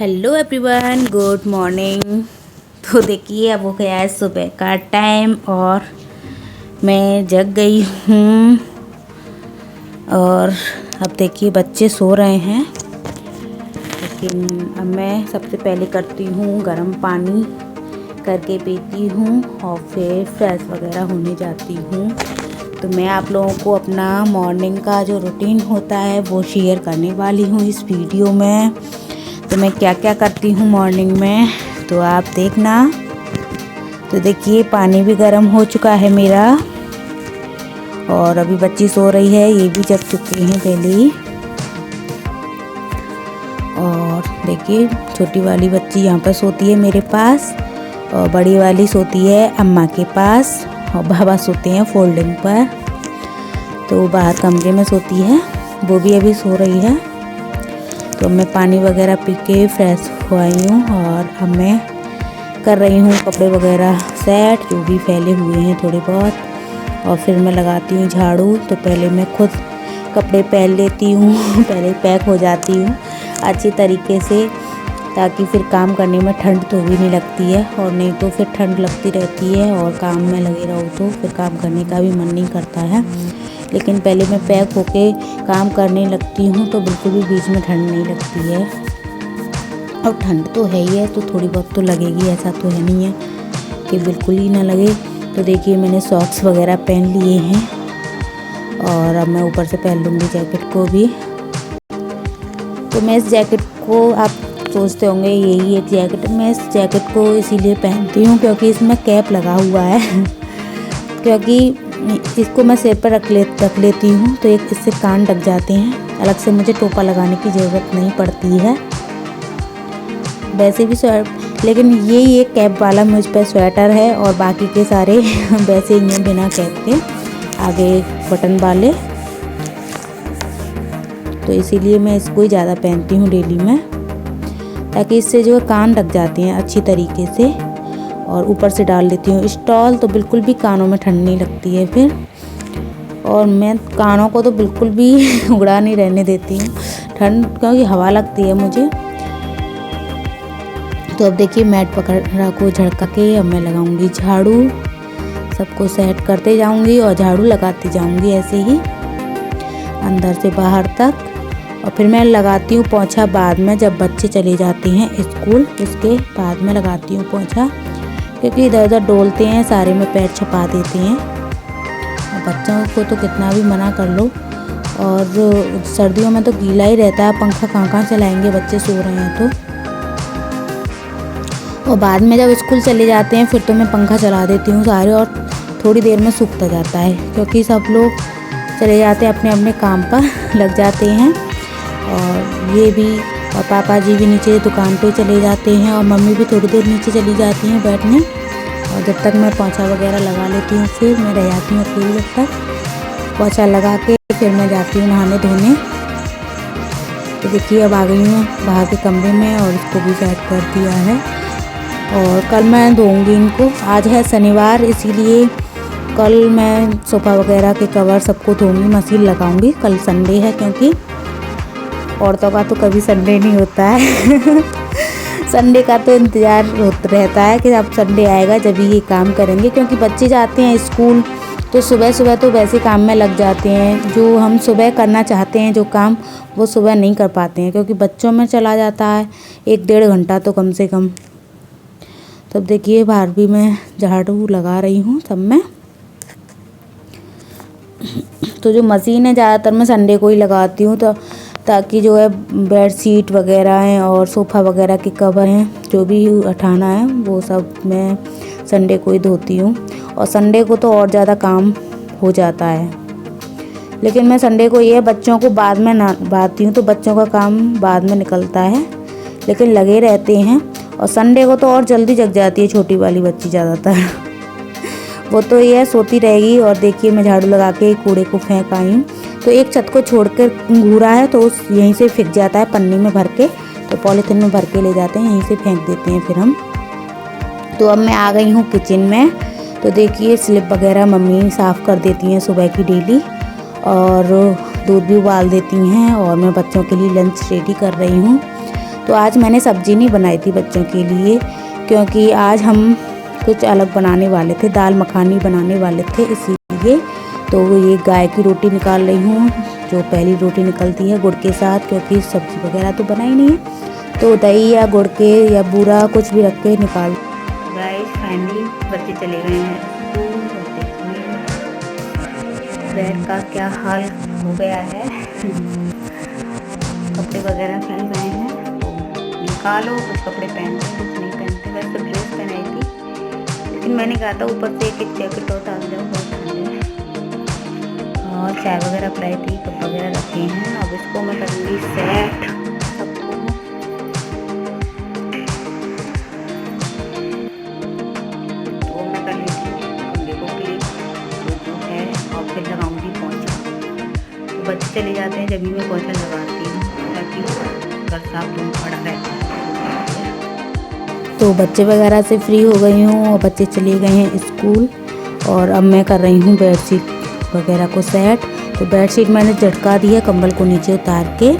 Hello everyone, good morning. तो देखिए अब हो गया है सुबह का टाइम और मैं जग गई हूँ। और अब देखिए बच्चे सो रहे हैं, लेकिन अब मैं सबसे पहले करती हूँ गर्म पानी करके पीती हूँ और फिर फ्रेश वगैरह होने जाती हूँ। तो मैं आप लोगों को अपना मॉर्निंग का जो रूटीन होता है वो शेयर करने वाली हूँ इस वीडियो में। तो मैं क्या क्या करती हूँ मॉर्निंग में तो आप देखना। तो देखिए पानी भी गर्म हो चुका है मेरा और अभी बच्ची सो रही है, ये भी जग चुके हैं पहले ही। और देखिए छोटी वाली बच्ची यहाँ पर सोती है मेरे पास और बड़ी वाली सोती है अम्मा के पास और बाबा सोते हैं फोल्डिंग पर। तो बाहर कमरे में सोती है, वो भी अभी सो रही है। तो मैं पानी वगैरह पी के फ्रेश हो आई हूँ और अब मैं कर रही हूँ कपड़े वगैरह सेट जो भी फैले हुए हैं थोड़े बहुत, और फिर मैं लगाती हूँ झाड़ू। तो पहले मैं खुद कपड़े पहन लेती हूँ पहले पैक हो जाती हूँ अच्छी तरीके से, ताकि फिर काम करने में ठंड तो भी नहीं लगती है, और नहीं तो फिर ठंड लगती रहती है और काम में लगे रहो तो फिर काम करने का भी मन नहीं करता है। लेकिन पहले मैं पैक होके काम करने लगती हूँ तो बिल्कुल भी बीच में ठंड नहीं लगती है। और ठंड तो है ही है तो थोड़ी बहुत तो लगेगी, ऐसा तो है नहीं है कि बिल्कुल ही ना लगे। तो देखिए मैंने सॉक्स वगैरह पहन लिए हैं और अब मैं ऊपर से पहन लूँगी जैकेट को भी। तो मैं इस जैकेट को, आप सोचते होंगे यही एक जैकेट, मैं इस जैकेट को इसीलिए पहनती हूँ क्योंकि इसमें कैप लगा हुआ है क्योंकि इसको मैं सिर पर रख लेती हूँ तो एक इससे कान ढक जाते हैं, अलग से मुझे टोपा लगाने की ज़रूरत नहीं पड़ती है। वैसे भी लेकिन ये एक कैप वाला मुझ पर स्वेटर है और बाकी के सारे वैसे ही हैं बिना कैप के, आगे बटन वाले। तो इसीलिए मैं इसको ही ज़्यादा पहनती हूँ डेली में, ताकि इससे जो कान ढक जाते हैं अच्छी तरीके से। और ऊपर से डाल देती हूँ स्टॉल, तो बिल्कुल भी कानों में ठंड नहीं लगती है फिर। और मैं कानों को तो बिल्कुल भी उड़ा नहीं रहने देती हूँ ठंड, क्योंकि हवा लगती है मुझे। तो अब देखिए मैट वगैरह को झड़का के अब मैं लगाऊंगी झाड़ू, सबको सेट करते जाऊंगी और झाड़ू लगाती जाऊंगी ऐसे ही अंदर से बाहर तक। और फिर मैं लगाती हूँ पोंछा बाद में, जब बच्चे चले जाते हैं स्कूल उसके बाद में लगाती हूँ पोंछा, क्योंकि इधर उधर डोलते हैं सारे में पैर छपा देते हैं। और बच्चों को तो कितना भी मना कर लो, और सर्दियों में तो गीला ही रहता है, पंखा कहाँ चलाएंगे बच्चे सो रहे हैं तो। और बाद में जब स्कूल चले जाते हैं फिर तो मैं पंखा चला देती हूँ सारे, और थोड़ी देर में सूखता जाता है क्योंकि सब लोग चले जाते हैं अपने अपने काम पर लग जाते हैं। और ये भी, और पापा जी भी नीचे दुकान पे चले जाते हैं और मम्मी भी थोड़ी देर नीचे चली जाती हैं बैठने। और जब तक मैं पोंछा वगैरह लगा लेती हूँ फिर मैं रह जाती हूँ अकेली। जब तक पोंछा लगा के फिर मैं जाती हूँ नहाने धोने। तो देखिए अब आ गई हूँ बाहर के कमरे में और इसको भी सेट कर दिया है, और कल मैं धोऊँगी इनको। आज है शनिवार, इसीलिए कल मैं सोफ़ा वगैरह के कवर सबको धोऊँगी, मशीन लगाऊँगी। कल संडे है, क्योंकि औरतों का तो कभी संडे नहीं होता है संडे का तो इंतज़ार रहता है कि अब संडे आएगा जब ये काम करेंगे, क्योंकि बच्चे जाते हैं स्कूल तो सुबह सुबह तो वैसे काम में लग जाते हैं। जो हम सुबह करना चाहते हैं जो काम, वो सुबह नहीं कर पाते हैं क्योंकि बच्चों में चला जाता है 1-1.5 घंटा तो कम से कम। तब देखिए बाहर भी मैं झाड़ू लगा रही हूँ सब में। तो जो मशीन है ज़्यादातर मैं संडे को ही लगाती हूँ, तो ताकि जो है बेड शीट वगैरह हैं और सोफ़ा वगैरह के कवर हैं जो भी उठाना है वो सब मैं संडे को ही धोती हूँ। और संडे को तो और ज़्यादा काम हो जाता है, लेकिन मैं संडे को ये बच्चों को बाद में नहलाती हूँ तो बच्चों का काम बाद में निकलता है, लेकिन लगे रहते हैं। और संडे को तो और जल्दी जग जाती है छोटी वाली बच्ची ज़्यादातर वो तो ये सोती रहेगी। और देखिए मैं झाड़ू लगा के कूड़े को फेंक आई हूँ, तो एक छत को छोड़कर घूरा है तो उस यहीं से फेंक जाता है पन्नी में भर के, तो पॉलीथिन में भर के ले जाते हैं, यहीं से फेंक देते हैं फिर हम। तो अब मैं आ गई हूँ किचन में। तो देखिए स्लिप वगैरह मम्मी साफ़ कर देती हैं सुबह की डेली, और दूध भी उबाल देती हैं, और मैं बच्चों के लिए लंच रेडी कर रही हूँ। तो आज मैंने सब्ज़ी नहीं बनाई थी बच्चों के लिए, क्योंकि आज हम कुछ अलग बनाने वाले थे, दाल मखानी बनाने वाले थे इसीलिए। तो ये गाय की रोटी निकाल रही हूँ, जो पहली रोटी निकलती है गुड़ के साथ, क्योंकि सब्ज़ी वगैरह तो बनाई नहीं है, तो दही या गुड़ के या बूरा कुछ भी रख के निकाल। गाइस फाइनली बच्चे चले गए हैं स्कूल। बेड का क्या हाल हो गया है, कपड़े वगैरह फैल गए हैं, तो निकालो। कुछ कपड़े पहनते हैं, कुछ नहीं पहनते। वैसे तो ड्रेस पहनाई थी, लेकिन मैंने कहा था ऊपर से एक जैकेट उतार जाओ, बहुत ठंड है। और चाय वगैरह पिलाई थी, कप वगैरह रखे हैं। अब इसको मैं करूँगी सेट सबको। तो मैं कर लेती हूँ कमरे को क्लीन जो है, और फिर लगाऊंगी पोंछा। तो बच्चे चले जाते हैं जब भी मैं पोंछा लगाती हूँ, ताकि घर साफ रूम पड़ा रहता है। तो बच्चे वगैरह से फ्री हो गई हूँ और बच्चे चले गए हैं स्कूल, और अब मैं कर रही हूँ बेडशीट वगैरह को सेट। तो बेडशीट मैंने झटका दिया कंबल को नीचे उतार के,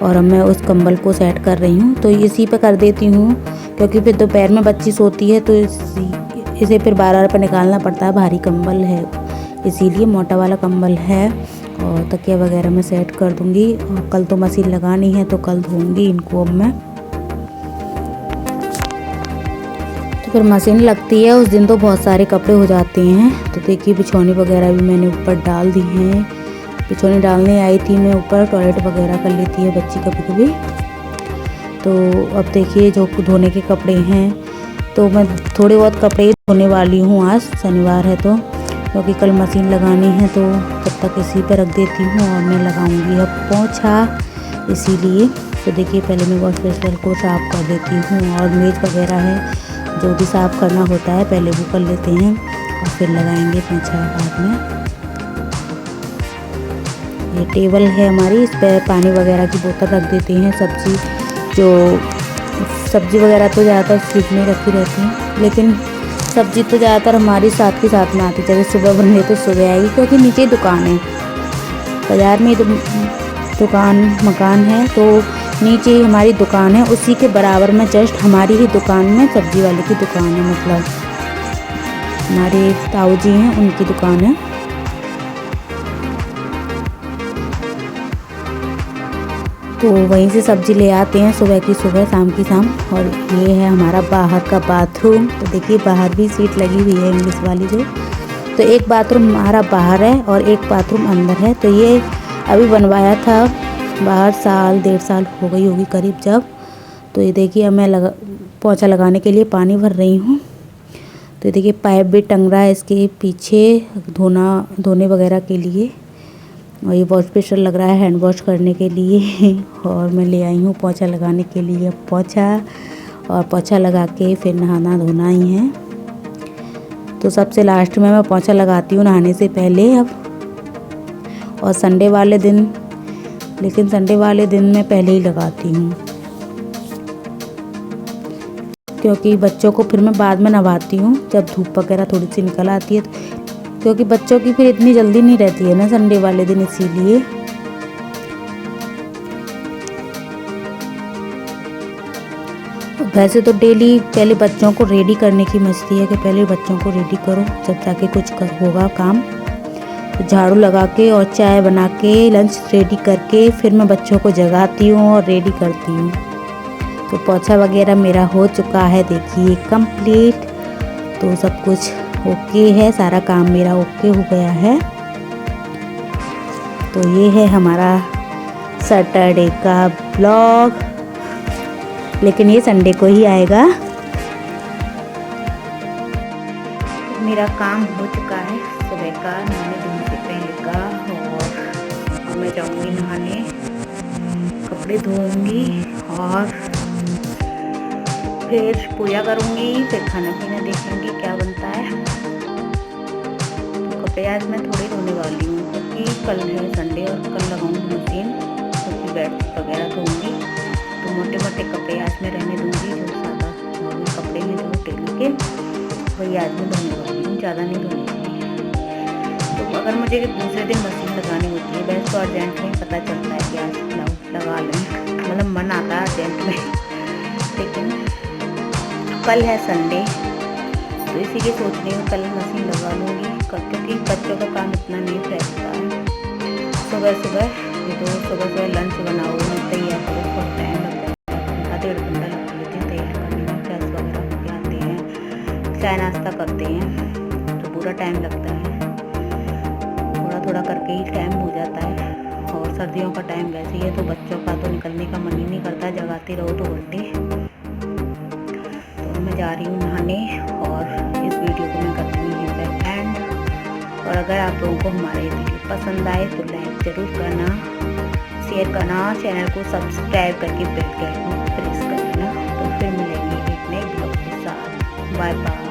और अब मैं उस कंबल को सेट कर रही हूँ। तो इसी पे कर देती हूँ, क्योंकि फिर दोपहर में बच्ची सोती है, तो इसे फिर बार-बार पर निकालना पड़ता है। भारी कंबल है इसीलिए, मोटा वाला कंबल है। और तकिया वगैरह मैं सेट कर दूँगी, और कल तो मशीन लगानी है, तो कल धोऊँगी इनको अब मैं। तो फिर मशीन लगती है उस दिन तो बहुत सारे कपड़े हो जाते हैं। तो देखिए बिछौनी वगैरह भी मैंने ऊपर डाल दी हैं। बिछौनी डालने आई थी मैं ऊपर, टॉयलेट वगैरह कर लेती है बच्ची कभी कभी। तो अब देखिए जो धोने के कपड़े हैं, तो मैं थोड़े बहुत कपड़े धोने वाली हूँ आज, शनिवार है तो, क्योंकि कल मशीन लगानी है। तो तब तक इसी पे रख देती हूँ, और मैं लगाऊंगी अब पोंछा इसीलिए। तो देखिए पहले मैं वॉश बेसिन को साफ़ कर देती हूँ, और मेज वगैरह है जो भी साफ़ करना होता है पहले वो कर लेते हैं, और फिर लगाएंगे पोंछा बाद में। ये टेबल है हमारी, इस पर पानी वगैरह की बोतल रख देते हैं। सब्ज़ी वगैरह तो ज़्यादातर फ्रिज में रखी रहती है, लेकिन सब्ज़ी तो ज़्यादातर हमारी साथ के साथ में आती है। जैसे सुबह बने तो सुबह आएगी, क्योंकि नीचे ही दुकान है, बाज़ार में दुकान मकान है, तो नीचे ही हमारी दुकान है। उसी के बराबर में जस्ट हमारी ही दुकान में सब्ज़ी वाले की दुकान है, मतलब हमारे ताऊ जी हैं उनकी दुकान है। तो वहीं से सब्ज़ी ले आते हैं, सुबह की सुबह शाम की शाम। और ये है हमारा बाहर का बाथरूम। तो देखिए बाहर भी सीट लगी हुई है इंग्लिश वाली जो। तो एक बाथरूम हमारा बाहर है और एक बाथरूम अंदर है। तो ये अभी बनवाया था बाहर, साल 1.5 साल हो गई होगी करीब जब। तो ये देखिए अब मैं पोंछा लगाने के लिए पानी भर रही हूँ। तो देखिए पाइप भी टंग रहा है इसके पीछे धोने वगैरह के लिए। और ये वॉश बेसिन लग रहा है हैंड वॉश करने के लिए। और मैं ले आई हूँ पोंछा लगाने के लिए पोंछा, और पोंछा लगा के फिर नहाना धोना ही है। तो सबसे लास्ट में मैं पोंछा लगाती हूँ नहाने से पहले अब। और संडे वाले दिन मैं पहले ही लगाती हूँ, क्योंकि बच्चों को फिर मैं बाद में नहवाती हूँ जब धूप वगैरह थोड़ी सी निकल आती है, क्योंकि बच्चों की फिर इतनी जल्दी नहीं रहती है ना संडे वाले दिन, इसीलिए। वैसे तो डेली पहले बच्चों को रेडी करने की मस्ती है कि पहले बच्चों को रेडी करो जब जाके कुछ होगा काम। तो झाड़ू लगा के और चाय बना के लंच रेडी करके फिर मैं बच्चों को जगाती हूँ और रेडी करती हूँ। तो पोंछा वगैरह मेरा हो चुका है, देखिए कंप्लीट। तो सब कुछ ओके है, सारा काम मेरा ओके हो गया है। तो ये है हमारा सैटरडे का ब्लॉग, लेकिन ये संडे को ही आएगा। मेरा काम हो चुका है सुबह का, नहाने धोने से पहले का। और मैं जाऊंगी नहाने, कपड़े धोऊंगी और फिर पूजा करूंगी, फिर खाना पीना देखेंगे क्या बनता है। तो कपड़े आज मैं थोड़े धोने वाली हूँ, क्योंकि कल है संडे और कल लगाऊंगी मशीन, क्योंकि बेड वगैरह धोऊंगी। तो मोटे मोटे कपड़े आज मैं रहने दूंगी, जो सादा नॉर्मल कपड़े हैं जो डेली के, वही आज मैं धोने वाली हूँ, ज़्यादा नहीं धोने वाली। तो अगर मुझे दूसरे दिन मशीन लगानी होती है, वैसे तो अर्जेंट में पता चलता है कि आज लगा लें, मतलब मन आता है अर्जेंट में, लेकिन कल है संडे तो इसीलिए सोच रही हूँ कल मशीन लगा लूँगी, क्योंकि बच्चों का काम इतना नहीं रहता है। सुबह सुबह सुबह लंच बनाओ, तैयार करो, बहुत टाइम लगता है, घंटा 1.5 घंटा लग लेते हैं तैयार करने में। फ्रेश वगैरह होके आते हैं, चाय नाश्ता करते हैं, तो पूरा टाइम लगता है, थोड़ा थोड़ा करके ही टाइम हो जाता है। और सर्दियों का टाइम वैसे ही है, तो बच्चों का तो निकलने का मन ही नहीं करता, जगाते रहो 2 घंटे। तो मैं जा रही हूँ नहाने, और इस वीडियो को मैं करती हूँ यहीं पे एंड। और अगर आप लोगों को हमारे वीडियो पसंद आए तो लाइक ज़रूर करना, शेयर करना, चैनल को सब्सक्राइब करके बेल के आइकन प्रेस कर लेना। तो फिर मिलेंगे एक नए ब्लॉग के साथ। Bye bye.